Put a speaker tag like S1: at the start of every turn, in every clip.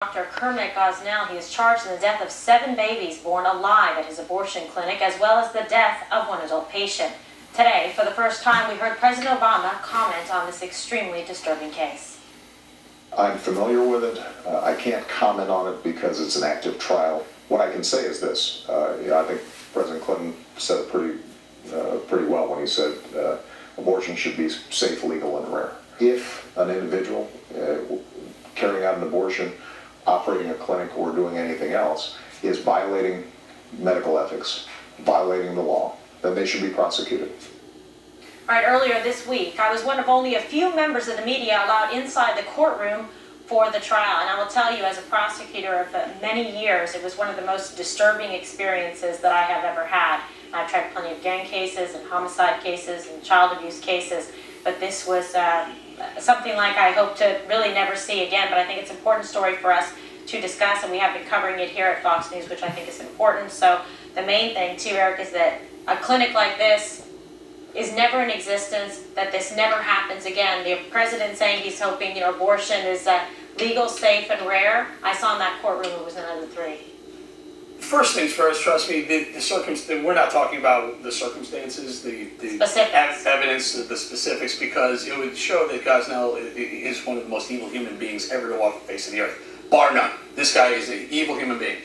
S1: Dr. Kermit Gosnell, he is charged in the death of 7 babies born alive at his abortion clinic, as well as the death of 1 adult patient. Today, for the first time, we heard President Obama comment on this extremely disturbing case.
S2: I'm familiar with it. I can't comment on it because it's an active trial. What I can say is this. I think President Clinton said it pretty well when he said abortion should be safe, legal, and rare. If an individual carrying out an abortion, operating a clinic, or doing anything else is violating medical ethics, violating the law, then they should be prosecuted.
S1: All right, earlier this week, I was one of only a few members of the media allowed inside the courtroom for the trial. And I will tell you, as a prosecutor of many years, it was one of the most disturbing experiences that I have ever had. I've tried plenty of gang cases and homicide cases and child abuse cases, but this was something like I hope to really never see again. But I think it's an important story for us to discuss, and we have been covering it here at Fox News, which I think is important. So the main thing, too, Eric, is that a clinic like this is never in existence, that this never happens again. The president saying he's hoping, abortion is legal, safe, and rare. I saw in that courtroom it was none of the 3.
S3: First things first, trust me, we're not talking about the circumstances, the evidence, the specifics, because it would show that Gosnell is one of the most evil human beings ever to walk the face of the earth. Bar none. This guy is an evil human being.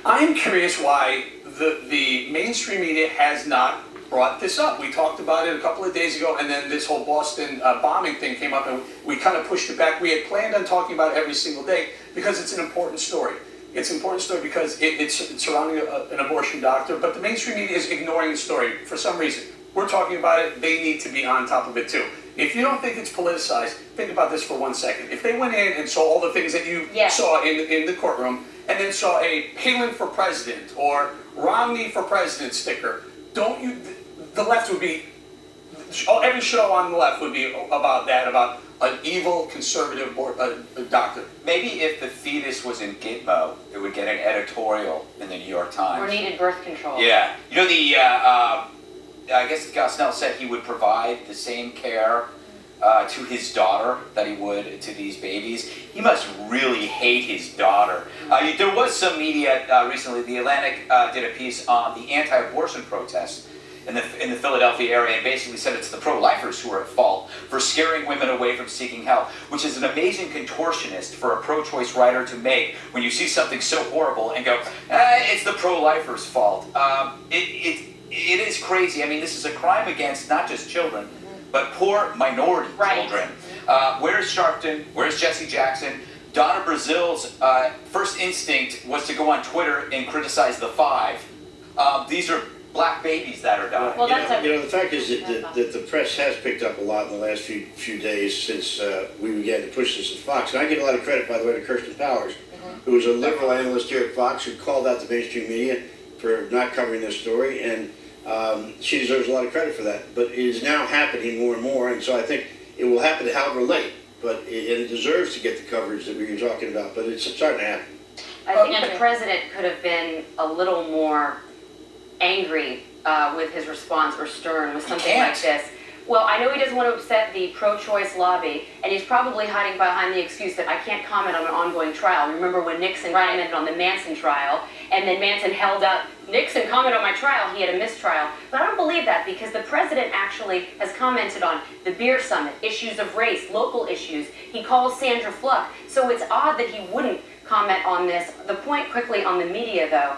S3: I'm curious why the mainstream media has not brought this up. We talked about it a couple of days ago, and then this whole Boston bombing thing came up, and we kind of pushed it back. We had planned on talking about it every single day because it's an important story. It's an important story because it's surrounding an abortion doctor, but the mainstream media is ignoring the story for some reason. We're talking about it. They need to be on top of it too. If you don't think it's politicized, think about this for 1 second. If they went in and saw all the things that you saw in the courtroom, and then saw a Palin for president or Romney for president sticker, the left would be, every show on the left would be about that, about an evil conservative doctor.
S4: Maybe if the fetus was in Gitmo, it would get an editorial in the New York Times.
S5: Or needed birth control.
S4: Yeah. I guess Gosnell said he would provide the same care to his daughter that he would to these babies. He must really hate his daughter. There was some media recently, The Atlantic did a piece on the anti-abortion protests in the Philadelphia area, and basically said it's the pro-lifers who are at fault for scaring women away from seeking help, which is an amazing contortionist for a pro-choice writer to make when you see something so horrible and go, it's the pro-lifers' fault. It is crazy. I mean, this is a crime against not just children, but poor minority children. Where's Sharpton? Where's Jesse Jackson? Donna Brazil's first instinct was to go on Twitter and criticize the 5. These are black babies that are dying.
S1: Well,
S6: the fact is that the press has picked up a lot in the last few days since we began to push this at Fox. And I give a lot of credit, by the way, to Kirsten Powers, who was a liberal analyst here at Fox, who called out the mainstream media for not covering this story, and she deserves a lot of credit for that. But it is now happening more and more, and so I think it will happen however late, but it deserves to get the coverage that we were talking about, but it's starting to happen.
S5: I think the president could have been a little more angry with his response, or stern with something like this. Well, I know he doesn't want to upset the pro-choice lobby, and he's probably hiding behind the excuse that I can't comment on an ongoing trial. Remember when Nixon commented on the Manson trial, and then Manson held up, Nixon commented on my trial, he had a mistrial. But I don't believe that, because the president actually has commented on the beer summit, issues of race, local issues. He calls Sandra Fluck, so it's odd that he wouldn't comment on this. The point quickly on the media, though,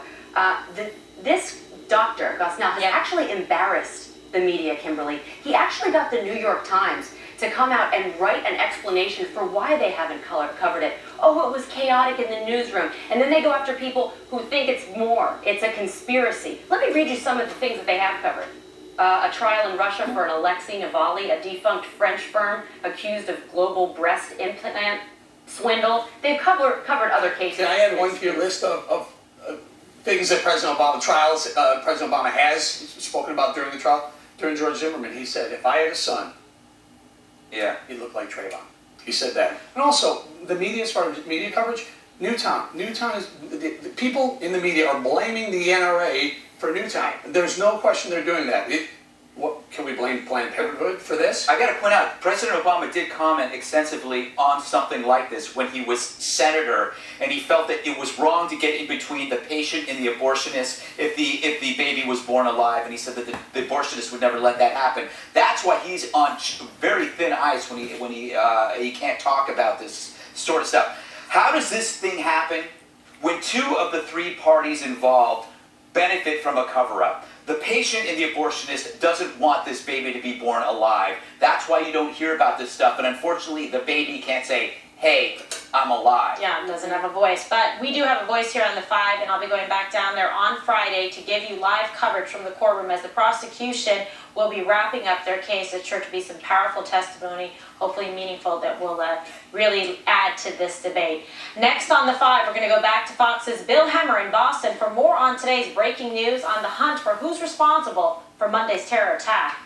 S5: this Dr. Gosnell has actually embarrassed the media, Kimberly. He actually got the New York Times to come out and write an explanation for why they haven't covered it. Oh, it was chaotic in the newsroom. And then they go after people who think it's more. It's a conspiracy. Let me read you some of the things that they have covered. A trial in Russia for an Alexei Navalny, a defunct French firm accused of global breast implant swindle. They've covered other cases.
S3: Can I add one to your list of things that President Obama has spoken about during the trial? During George Zimmerman, he said, if I had a son, he'd look like Trayvon. He said that. And also, the media, as far as media coverage, Newtown is, the people in the media are blaming the NRA for Newtown. There's no question they're doing that. Can we blame Planned Parenthood for this?
S4: I got to point out, President Obama did comment extensively on something like this when he was senator, and he felt that it was wrong to get in between the patient and the abortionist if the baby was born alive, and he said that the abortionist would never let that happen. That's why he's on very thin ice when he can't talk about this sort of stuff. How does this thing happen when 2 of the 3 parties involved benefit from a cover-up? The patient and the abortionist doesn't want this baby to be born alive. That's why you don't hear about this stuff. And unfortunately, the baby can't say, hey, I'm alive.
S1: Yeah, it doesn't have a voice. But we do have a voice here on the 5, and I'll be going back down there on Friday to give you live coverage from the courtroom as the prosecution will be wrapping up their case. It's sure to be some powerful testimony, hopefully meaningful, that will really add to this debate. Next on the 5, we're going to go back to Fox's Bill Hemmer in Boston for more on today's breaking news on the hunt for who's responsible for Monday's terror attack.